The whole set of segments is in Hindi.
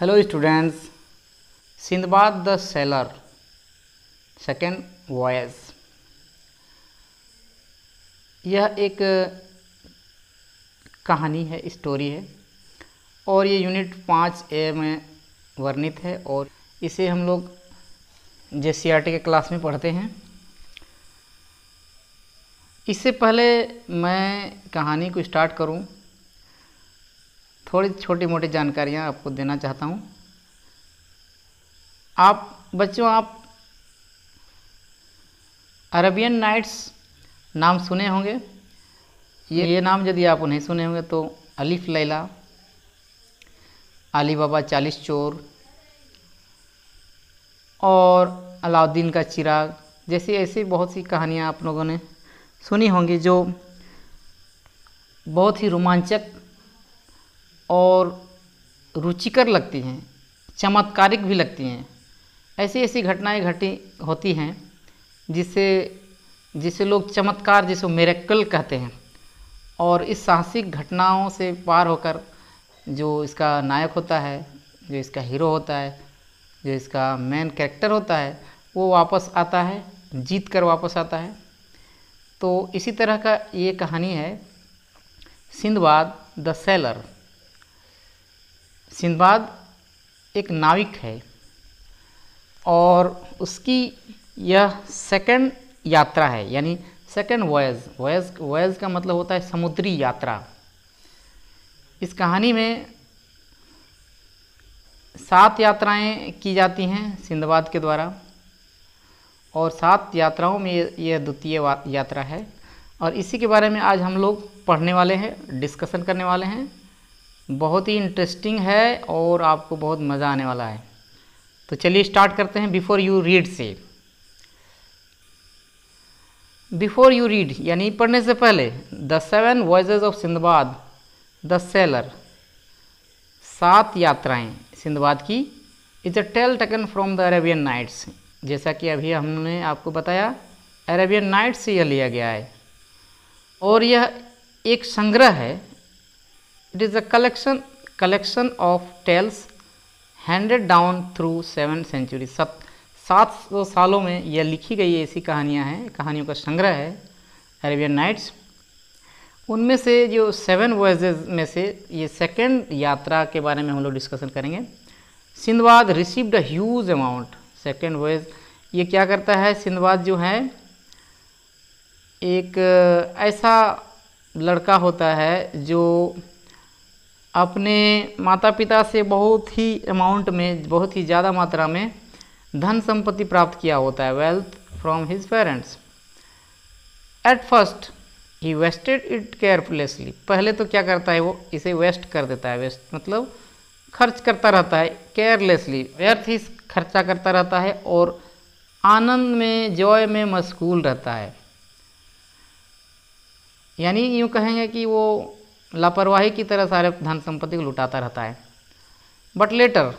Hello students, Sinbad the seller second voyage. यह एक कहानी है, स्टोरी है और ये यूनिट 5A में वर्णित है और इसे हम लोग JCRT के क्लास में पढ़ते हैं। इससे पहले मैं कहानी को स्टार्ट करूं, थोड़ी छोटी मोटी जानकारियां आपको देना चाहता हूं। आप अरेबियन नाइट्स नाम सुने होंगे। ये नाम यदि आप नहीं सुने होंगे तो अलिफ लैला, अली बाबा 40 चोर और अलाउद्दीन का चिराग जैसी ऐसी बहुत सी कहानियाँ आप लोगों ने सुनी होंगी, जो बहुत ही रोमांचक और रुचिकर लगती हैं, चमत्कारिक भी लगती हैं। ऐसी ऐसी घटनाएं घटी होती हैं जिसे लोग चमत्कार, जिसे मिरेकल कहते हैं। और इस साहसिक घटनाओं से पार होकर जो इसका नायक होता है, जो इसका हीरो होता है, जो इसका मेन कैरेक्टर होता है, वो वापस आता है, जीत कर वापस आता है। तो इसी तरह का ये कहानी है सिंदबाद द सेलर। सिंदबाद एक नाविक है और उसकी यह सेकंड यात्रा है, यानी सेकंड वॉयज का मतलब होता है समुद्री यात्रा। इस कहानी में 7 यात्राएं की जाती हैं सिंदबाद के द्वारा और 7 यात्राओं में यह द्वितीय यात्रा है और इसी के बारे में आज हम लोग पढ़ने वाले हैं, डिस्कशन करने वाले हैं। बहुत ही इंटरेस्टिंग है और आपको बहुत मज़ा आने वाला है। तो चलिए स्टार्ट करते हैं। बिफोर यू रीड से, बिफोर यू रीड यानी पढ़ने से पहले, the 7 voyages of Sindbad the sailor, 7 यात्राएं सिंदबाद की, is a tale taken from the Arabian nights. जैसा कि अभी हमने आपको बताया, अरेबियन नाइट्स से यह लिया गया है और यह एक संग्रह है। It is a collection of tales handed down through 7 century. 700 सालों में यह लिखी गई ऐसी कहानियाँ हैं, कहानियों का संग्रह है अरेबियन नाइट्स। उनमें से जो 7 वॉयजेज में से ये सेकंड यात्रा के बारे में हम लोग डिस्कशन करेंगे। Sinbad received a huge amount. Second voyage ये क्या करता है, सिंदबाद जो है एक ऐसा लड़का होता है जो अपने माता पिता से बहुत ही अमाउंट में, बहुत ही ज़्यादा मात्रा में धन संपत्ति प्राप्त किया होता है, wealth from his parents. At first ही वेस्टेड इट केयरफुलेसली। पहले तो क्या करता है, वो इसे वेस्ट कर देता है। वेस्ट मतलब खर्च करता रहता है, केयरलेसली व्यर्थ ही खर्चा करता रहता है और आनंद में, जॉय में मशगूल रहता है। यानी यूँ कहेंगे कि वो लापरवाही की तरह सारे धन संपत्ति को लुटाता रहता है। बट लेटर,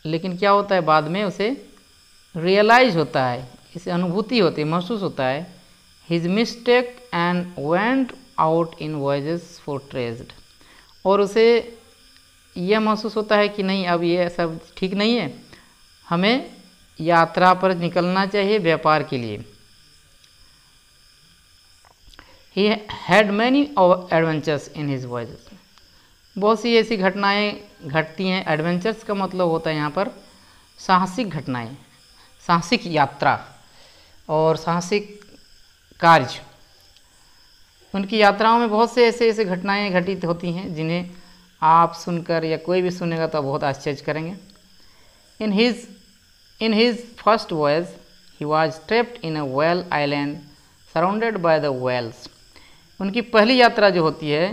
लेकिन क्या होता है, बाद में उसे रियलाइज होता है, इसे अनुभूति होती है, महसूस होता है, his mistake and went out in voyages for trade. और उसे यह महसूस होता है कि नहीं, अब ये सब ठीक नहीं है, हमें यात्रा पर निकलना चाहिए व्यापार के लिए। He had many adventures in his voyages। बहुत सी ऐसी घटनाएं घटती हैं। एडवेंचर्स का मतलब होता है यहाँ पर साहसिक घटनाएं, साहसिक यात्रा और साहसिक कार्य। उनकी यात्राओं में बहुत से ऐसे घटनाएं घटित होती हैं जिन्हें आप सुनकर या कोई भी सुनेगा तो बहुत आश्चर्य करेंगे। In his first voyage he was trapped in a whale island surrounded by the whales. उनकी पहली यात्रा जो होती है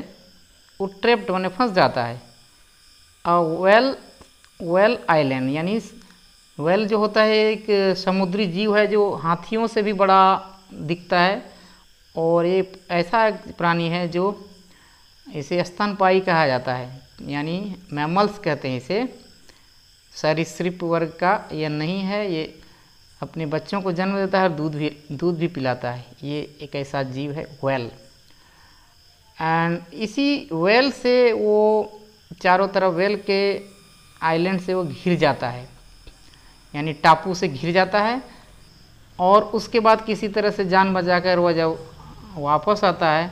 वो ट्रैप्ड होने फंस जाता है। वेल आइलैंड यानी वेल जो होता है एक समुद्री जीव है जो हाथियों से भी बड़ा दिखता है और ये ऐसा प्राणी है जो इसे स्तनपायी कहा जाता है, यानी मैमल्स कहते हैं इसे। सरीसृप वर्ग का यह नहीं है, ये अपने बच्चों को जन्म देता है और दूध भी पिलाता है। ये एक ऐसा जीव है व्हेल। एंड इसी व्हेल से वो चारों तरफ व्हेल के आइलैंड से वो घिर जाता है, यानी टापू से घिर जाता है। और उसके बाद किसी तरह से जान बचाकर वह जब वापस आता है,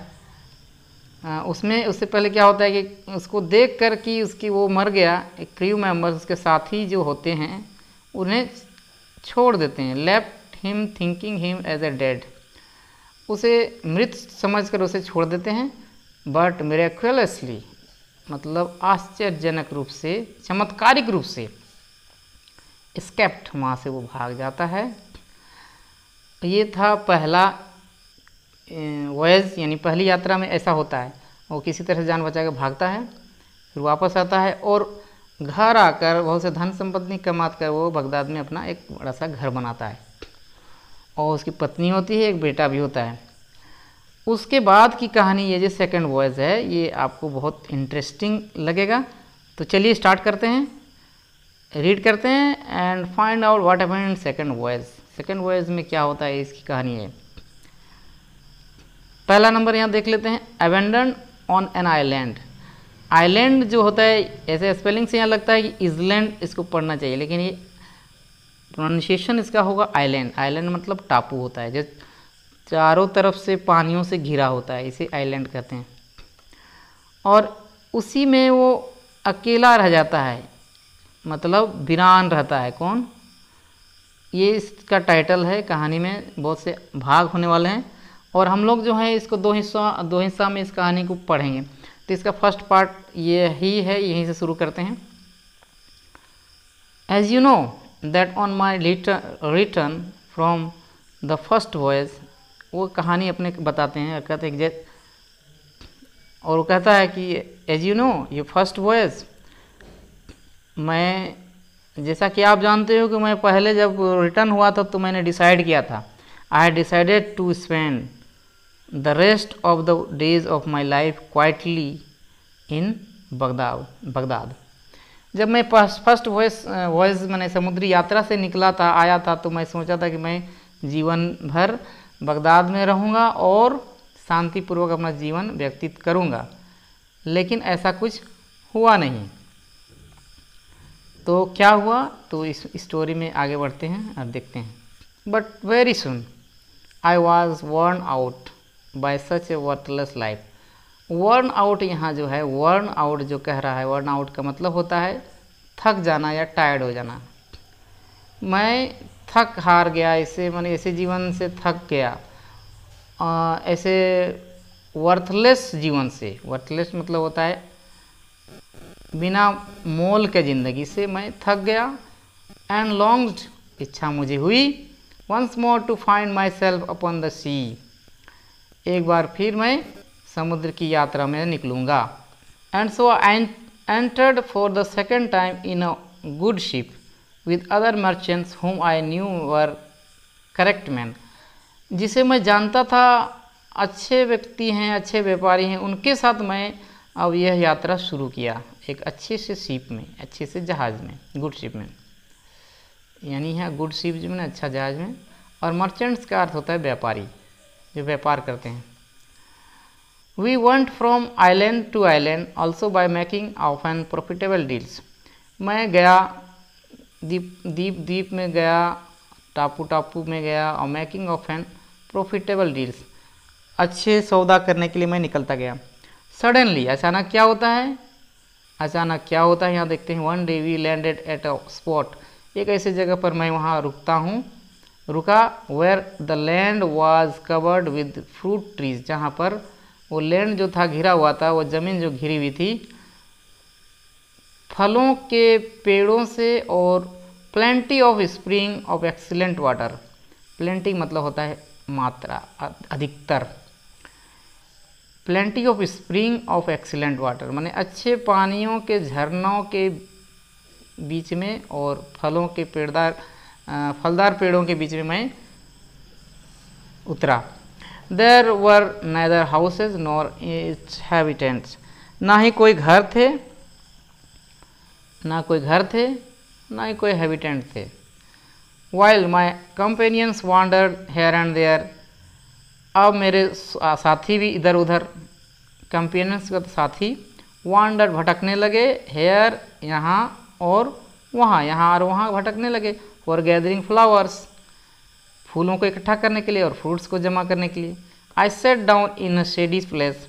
उसमें उससे पहले क्या होता है कि उसको देख कर कि उसकी वो मर गया, एक क्रू मेंबर्स उसके साथी जो होते हैं उन्हें छोड़ देते हैं। Left him thinking him as a dead, उसे मृत समझकर उसे छोड़ देते हैं। बट मिरेक्युलसली, मतलब आश्चर्यजनक रूप से, चमत्कारिक रूप से एस्केप्ड, वहाँ से वो भाग जाता है। ये था पहला वॉयज, यानी पहली यात्रा में ऐसा होता है। वो किसी तरह से जान बचा के भागता है, फिर वापस आता है और घर आकर बहुत से धन संपत्ति कमा कर वो बगदाद में अपना एक बड़ा सा घर बनाता है। और उसकी पत्नी होती है, एक बेटा भी होता है। उसके बाद की कहानी ये जो सेकंड वॉयज है, ये आपको बहुत इंटरेस्टिंग लगेगा। तो चलिए स्टार्ट करते हैं, रीड करते हैं and find out what happened in second voyage. Second voyage में क्या होता है, इसकी कहानी है। पहला नंबर यहाँ देख लेते हैं, abandon on an island. Island जो होता है, ऐसे स्पेलिंग से यहाँ लगता है कि इजलैंड इसको पढ़ना चाहिए, लेकिन ये प्रोनाउंसिएशन इसका होगा आइलैंड। आइलैंड मतलब टापू होता है जो चारों तरफ से पानियों से घिरा होता है, इसे आइलैंड कहते हैं। और उसी में वो अकेला रह जाता है, मतलब वीरान रहता है। कौन? ये इसका टाइटल है। कहानी में बहुत से भाग होने वाले हैं और हम लोग जो है इसको दो हिस्सा में इस कहानी को पढ़ेंगे। तो इसका फर्स्ट पार्ट ये ही है, यहीं से शुरू करते हैं। As you know that on my return from the first voyage, वो कहानी अपने बताते हैं, कहते हैं और वो कहता है कि एज यू नो ये फर्स्ट वॉयज, मैं जैसा कि आप जानते हो कि मैं पहले जब रिटर्न हुआ था तो मैंने डिसाइड किया था, I had decided to spend the rest of the days of my life quietly in Baghdad. जब मैं फर्स्ट वॉयज मैंने समुद्री यात्रा से निकला था, आया था, तो मैं सोचा था कि मैं जीवन भर बगदाद में रहूँगा और शांतिपूर्वक अपना जीवन व्यतीत करूँगा, लेकिन ऐसा कुछ हुआ नहीं। तो क्या हुआ, तो इस स्टोरी में आगे बढ़ते हैं और देखते हैं। But very soon I was worn out by such A worthless life. Worn out यहाँ जो है, वर्न आउट जो कह रहा है, वर्न आउट का मतलब होता है थक जाना या टायर्ड हो जाना। मैं थक हार गया, इसे मैंने ऐसे जीवन से थक गया, ऐसे वर्थलेस जीवन से। वर्थलेस मतलब होता है बिना मोल के ज़िंदगी से मैं थक गया। एंड लॉन्ग्ड, इच्छा मुझे हुई, once more to find myself upon the sea, एक बार फिर मैं समुद्र की यात्रा में निकलूँगा। And so I entered for the second time in a good ship with other merchants whom I knew were correct men, जिसे मैं जानता था अच्छे व्यक्ति हैं, अच्छे व्यापारी हैं, उनके साथ मैं अब यह यात्रा शुरू किया, एक अच्छे से शिप में, अच्छे से जहाज़ में, गुड शिप में। यानी है गुड शिप जो में अच्छा जहाज़ में, और मर्चेंट्स का अर्थ होता है व्यापारी, जो व्यापार करते हैं। We went from island to island also by making of an profitable deals. मैं गया द्वीप में गया, टापू में गया, और making of an profitable deals, अच्छे सौदा करने के लिए मैं निकलता गया। सडनली, अचानक क्या होता है, अचानक क्या होता है यहाँ देखते हैं। One day we landed at a spot, एक ऐसे जगह पर मैं वहाँ रुका, where the land was covered with fruit trees, जहाँ पर वो लैंड जो था घिरा हुआ था, वो ज़मीन जो घिरी हुई थी फलों के पेड़ों से, और plenty of spring of excellent water. Plenty मतलब होता है मात्रा, अधिकतर। Plenty of spring of excellent water माने अच्छे पानियों के झरनों के बीच में, और फलदार पेड़ों के बीच में मैं उतरा। There were neither houses nor its inhabitants, ना ही कोई घर थे, ना ही कोई हैबिटेंट थे। While my companions wandered here and there, अब मेरे साथी भी इधर उधर, कंपेनियंस का साथी, वांडर भटकने लगे, हेयर यहाँ और वहाँ यहाँ और वहाँ भटकने लगे। फॉर गैदरिंग फ्लावर्स, फूलों को इकट्ठा करने के लिए और फ्रूट्स को जमा करने के लिए। I set down in a shady place,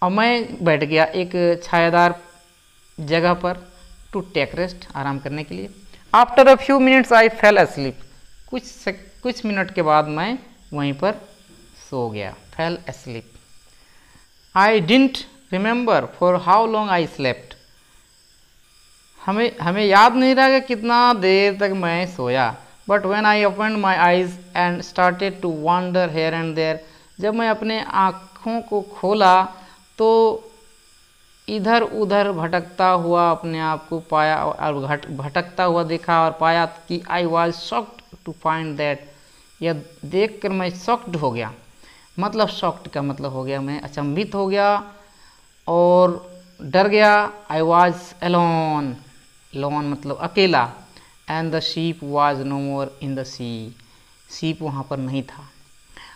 और मैं बैठ गया एक छायादार जगह पर। टू टेक रेस्ट, आराम करने के लिए। After a few minutes I fell asleep, कुछ मिनट के बाद मैं वहीं पर सो गया, fell asleep. I didn't remember for how long I slept, हमें याद नहीं रहा कि कितना देर तक मैं सोया। But when I opened my eyes and started to wander here and there, जब मैं अपने आँखों को खोला तो इधर उधर भटकता हुआ अपने आप को पाया और भटकता हुआ देखा और पाया कि I was shocked to find that, यह देख कर मैं शॉक्ड हो गया। मतलब शॉक्ड का मतलब हो गया मैं अचंभित हो गया और डर गया। आई वॉज एलोन, लोन मतलब अकेला। And the ship was no more in the sea, ship वहाँ पर नहीं था।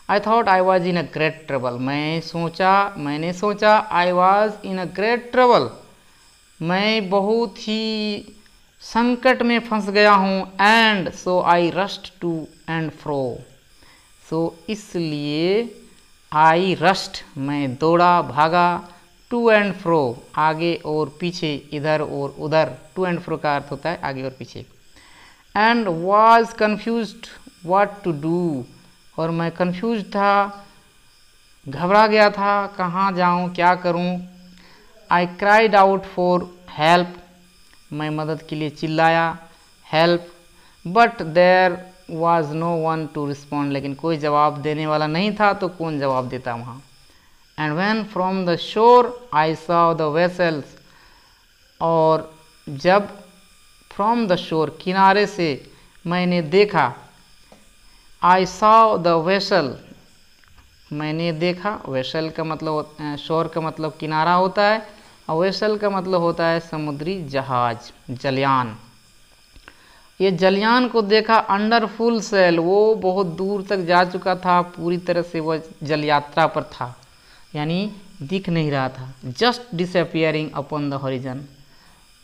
I thought I was in a great trouble, मैंने सोचा I was in a great trouble, मैं बहुत ही संकट में फंस गया हूँ। And so I rushed to and fro, so इसलिए आई रस्ट मैं दौड़ा भागा, टू एंड फ्रो आगे और पीछे, इधर और उधर। टू एंड फ्रो का अर्थ होता है आगे और पीछे। And was confused what to do, और मैं कन्फ्यूज था, घबरा गया था, कहाँ जाऊँ क्या करूँ। I cried out for help, मैं मदद के लिए चिल्लाया, help. But there was no one to respond, लेकिन कोई जवाब देने वाला नहीं था, तो कौन जवाब देता वहाँ। And when from the shore I saw the vessels, और जब फ्रॉम द शोर किनारे से मैंने देखा, आई सॉ द वेसल, मैंने देखा, वेसल का मतलब शोर का मतलब किनारा होता है और वेसल का मतलब होता है समुद्री जहाज, जलयान। ये जलयान को देखा अंडर फुल सेल, वो बहुत दूर तक जा चुका था, पूरी तरह से वह जल यात्रा पर था, यानी दिख नहीं रहा था। Just disappearing upon the horizon,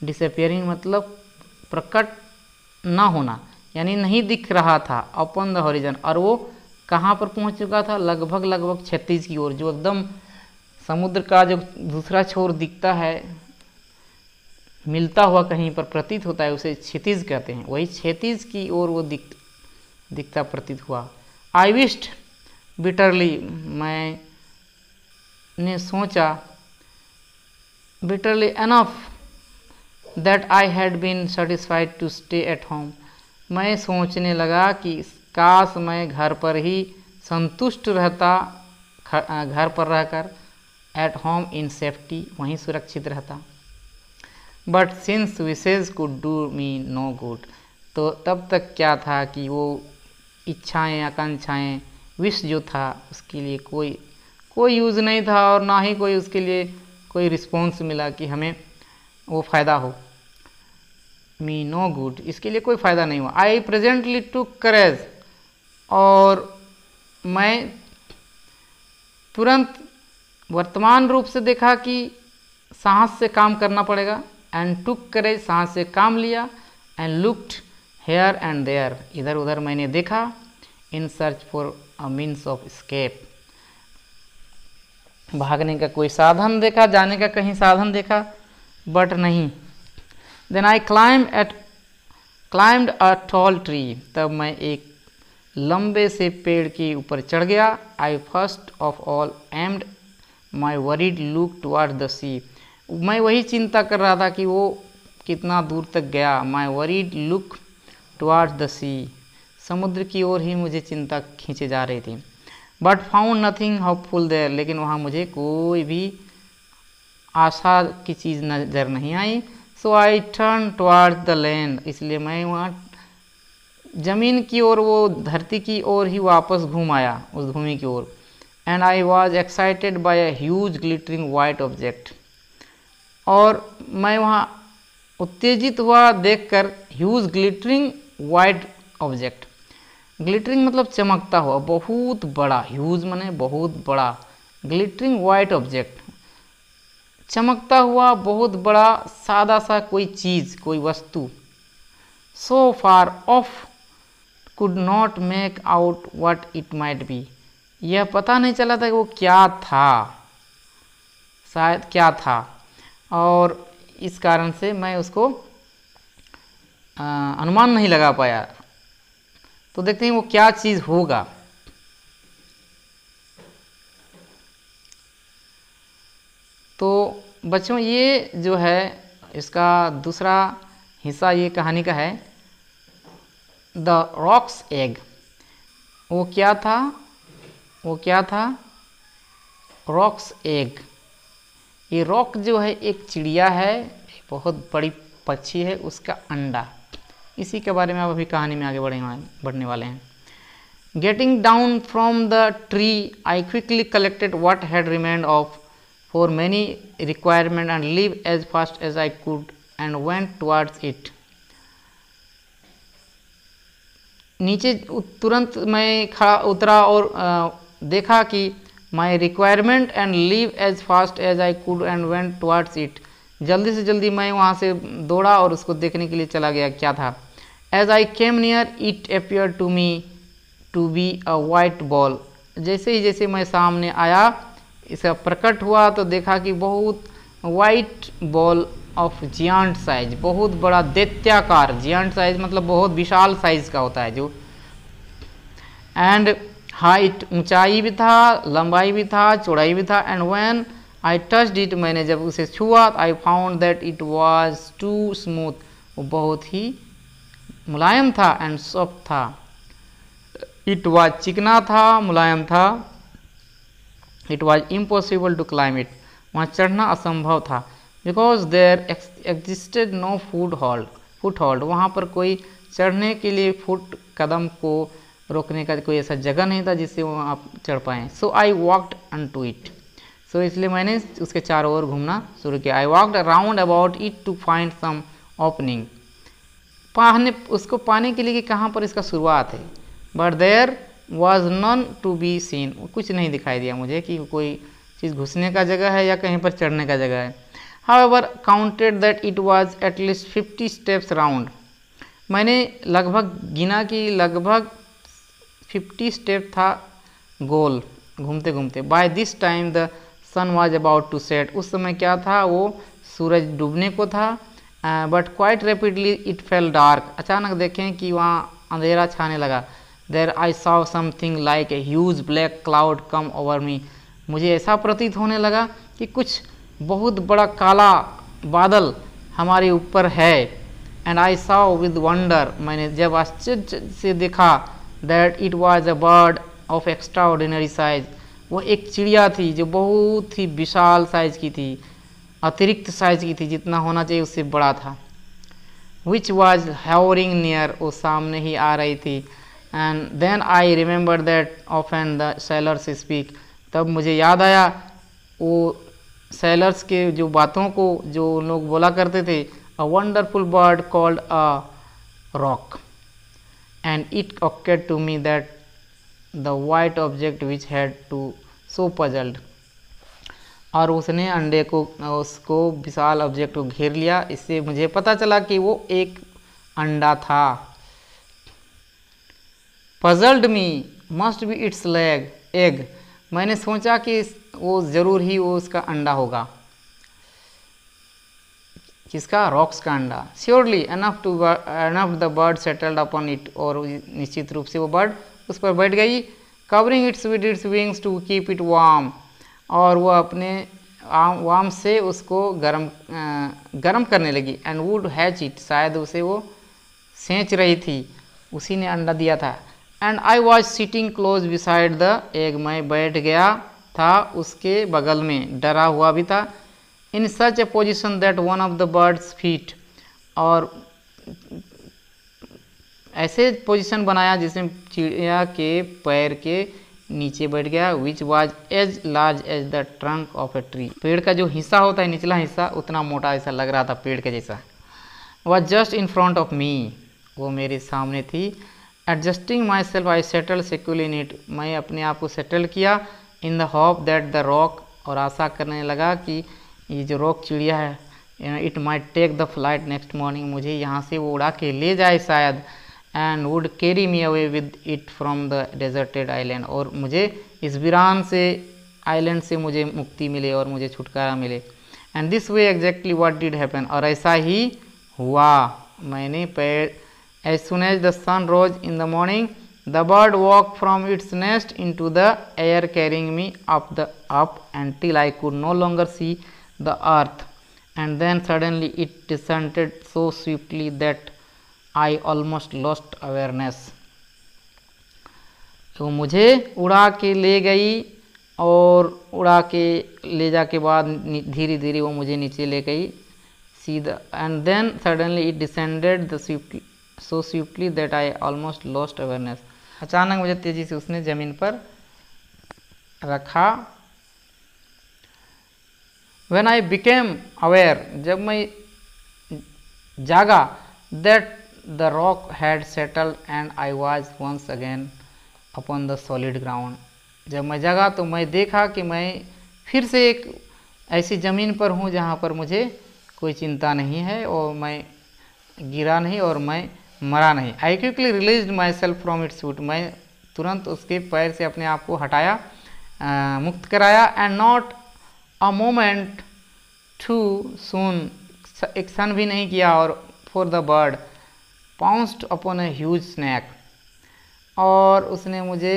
disappearing मतलब प्रकट ना होना, यानी नहीं दिख रहा था। अपॉन द हॉरिजन, और वो कहाँ पर पहुंच चुका था, लगभग क्षितिज की ओर, जो एकदम समुद्र का जो दूसरा छोर दिखता है, मिलता हुआ कहीं पर प्रतीत होता है, उसे क्षितिज कहते हैं। वही क्षितिज की ओर वो दिखता प्रतीत हुआ। आई विश्ड बिटरली, मैंने सोचा, bitterly enough that I had been satisfied to stay at home, मैं सोचने लगा कि काश मैं घर पर ही संतुष्ट रहता, घर पर रहकर, एट होम इन सेफ्टी, वहीं सुरक्षित रहता। But since wishes could do me know good, तो तब तक क्या था कि वो इच्छाएं, आकांक्षाएं, विश जो था उसके लिए कोई यूज़ नहीं था, और ना ही कोई उसके लिए कोई रिस्पॉन्स मिला कि हमें वो फ़ायदा हो। मी नो गुड, इसके लिए कोई फ़ायदा नहीं हुआ। आई प्रेजेंटली टुक करेज, और मैं तुरंत वर्तमान रूप से देखा कि साहस से काम करना पड़ेगा। एंड टुक करेज, साहस से काम लिया। And looked here and there, इधर उधर मैंने देखा। In search for a means of escape, भागने का कोई साधन देखा, जाने का कहीं साधन देखा, बट नहीं। Then I climbed a tall tree, तब मैं एक लंबे से पेड़ के ऊपर चढ़ गया। I first of all aimed my worried look toward the sea, मैं वही चिंता कर रहा था कि वो कितना दूर तक गया। माई वरीड लुक टुवर्ड द सी, समुद्र की ओर ही मुझे चिंता खींचे जा रही थी। But found nothing hopeful there, लेकिन वहाँ मुझे कोई भी आशा की चीज़ नज़र नहीं आई। So I turn toward the land, इसलिए मैं वहाँ जमीन की ओर, वो धरती की ओर ही वापस घूम आया, उस भूमि की ओर। And I was excited by a huge glittering white object, और मैं वहाँ उत्तेजित हुआ देखकर huge glittering white object. Glittering मतलब चमकता हुआ, बहुत बड़ा, ह्यूज माने बहुत बड़ा, ग्लिटरिंग वाइट ऑब्जेक्ट चमकता हुआ बहुत बड़ा सादा सा कोई चीज़, कोई वस्तु। So far off could not make out what it might be, यह पता नहीं चला था कि वो क्या था, शायद क्या था, और इस कारण से मैं उसको अनुमान नहीं लगा पाया। तो देखते हैं वो क्या चीज़ होगा। तो बच्चों ये जो है इसका दूसरा हिस्सा ये कहानी का है, द रॉक्स एग। वो क्या था, वो क्या था, रॉक्स एग। ये रॉक जो है एक चिड़िया है, बहुत बड़ी पक्षी है, उसका अंडा। इसी के बारे में अब अभी कहानी में आगे बढ़ने वाले हैं। Getting down from the tree I quickly collected what had remained of for many requirement and leave as fast as I could and went towards it। नीचे तुरंत मैं खड़ा उतरा और देखा कि my requirement and leave as fast as I could and went towards it। जल्दी से जल्दी मैं वहाँ से दौड़ा और उसको देखने के लिए चला गया क्या था। As I came near it appeared to me to be a white ball। जैसे मैं सामने आया इसका प्रकट हुआ तो देखा कि बहुत white ball of giant size, बहुत बड़ा दैत्याकार। जियांट साइज मतलब बहुत विशाल साइज का होता है जो। एंड हाइट, ऊंचाई भी था, लंबाई भी था, चौड़ाई भी था। And when I touched it, मैंने जब उसे छुआ, I found that it was too smooth, वो बहुत ही मुलायम था। एंड सॉफ्ट था, इट वाज चिकना था, मुलायम था। It was impossible to climb it, वहाँ चढ़ना असंभव था। Because there existed no foothold, वहाँ पर कोई चढ़ने के लिए फुट कदम को रोकने का कोई ऐसा जगह नहीं था जिससे वहाँ आप चढ़ पाएँ। So I walked on to it, so इसलिए मैंने उसके चारों ओर घूमना शुरू किया। I walked around about it to find some opening, उसको पाने के लिए कि कहाँ पर इसका शुरुआत है। But there was none to be seen, कुछ नहीं दिखाई दिया मुझे कि कोई चीज़ घुसने का जगह है या कहीं पर चढ़ने का जगह है। However counted that it was at least 50 steps round, मैंने लगभग गिना कि लगभग 50 स्टेप था गोल घूमते घूमते। By this time the sun was about to set, उस समय क्या था, वो सूरज डूबने को था। But quite rapidly it fell dark, अचानक देखें कि वहाँ अंधेरा छाने लगा। There I saw something like a huge black cloud come over me, मुझे ऐसा प्रतीत होने लगा कि कुछ बहुत बड़ा काला बादल हमारे ऊपर है। And I saw with wonder, मैंने जब आश्चर्य से देखा, that it was a bird of extraordinary size, वो एक चिड़िया थी जो बहुत ही विशाल साइज की थी, अतिरिक्त साइज की थी, जितना होना चाहिए उससे बड़ा था। Which was hovering near, वो सामने ही आ रही थी। And then I remember that often the sailors speak, तब मुझे याद आया वो सेलर्स के जो बातों को जो लोग बोला करते थे। A wonderful bird called a rock, and it occurred to me that the white object which had to so puzzled, और उसने अंडे को, उसको विशाल ऑब्जेक्ट को घेर लिया। इससे मुझे पता चला कि वो एक अंडा था। Puzzled me must be it's egg, मैंने सोचा कि वो ज़रूर ही वो उसका अंडा होगा। किसका? रॉक्स का अंडा। Surely enough the bird settled upon it, और निश्चित रूप से वो बर्ड उस पर बैठ गई। Covering its with its wings to keep it warm, और वो अपने वार्म से उसको गर्म करने लगी। एंड वुड हैच इट, शायद उसे वो सेंच रही थी, उसी ने अंडा दिया था। And I was sitting close beside the egg, मैं बैठ गया था उसके बगल में, डरा हुआ भी था। In such a position that one of the bird's feet, और ऐसे पोजीशन बनाया जिसमें चिड़िया के पैर के नीचे बैठ गया। Which was as large as the trunk of a tree, पेड़ का जो हिस्सा होता है निचला हिस्सा उतना मोटा ऐसा लग रहा था पेड़ के जैसा। Was just in front of me, वो मेरे सामने थी। Adjusting my self I settle securely in it, मैं अपने आप को सेटल किया। In the hope that the rock, और आशा करने लगा कि ये जो रॉक चिड़िया है, it might take the flight next morning, मुझे यहाँ से वो उड़ा के ले जाए शायद, and would carry me away with it from the deserted island, और मुझे इस वीरान से आइलैंड से मुझे मुक्ति मिले और मुझे छुटकारा मिले। And this way exactly what did happen, और ऐसा ही हुआ। मैंने पैर as soon as the sun rose in the morning the bird walk from its nest into the air carrying me up until I could no longer see the earth, and then suddenly it descended so swiftly that I almost lost awareness। तो मुझे उड़ा के ले गई, और उड़ा के ले जा के बाद धीरे धीरे वो मुझे नीचे ले गई, and then suddenly it descended so swiftly that I almost lost awareness। अचानक मुझे तेजी से उसने जमीन पर रखा। When I became aware, जब मैं जागा, that the rock had settled and I was once again upon the solid ground। जब मैं जागा तो मैं देखा कि मैं फिर से एक ऐसी ज़मीन पर हूँ जहाँ पर मुझे कोई चिंता नहीं है, और मैं गिरा नहीं और मैं मरा नहीं। I quickly released myself from its foot, मैं तुरंत उसके पैर से अपने आप को हटाया, मुक्त कराया। And not a moment too soon, एक क्षण भी नहीं किया, और for the bird pounced upon a huge snake, और उसने मुझे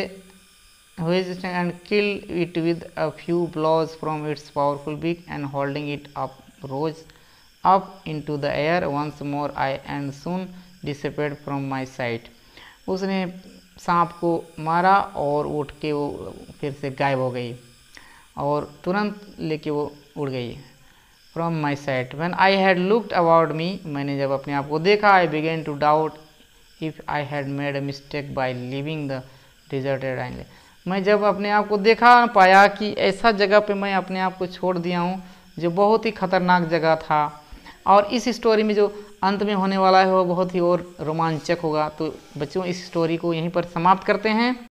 and kill it with a few blows from its powerful beak, and holding it up rose up into the air once more I and soon disappeared from my sight. उसने सांप को मारा और उठ के वो फिर से गायब हो गई, और तुरंत लेके वो उड़ गई from my sight. When I had looked about me, मैंने जब अपने आप को देखा, I began to doubt if I had made a mistake by living the deserted island. मैं जब अपने आप को देखा, पाया कि ऐसा जगह पे मैं अपने आप को छोड़ दिया हूँ जो बहुत ही खतरनाक जगह था। और इस स्टोरी में जो अंत में होने वाला है वो बहुत ही और रोमांचक होगा। तो बच्चों, इस स्टोरी को यहीं पर समाप्त करते हैं।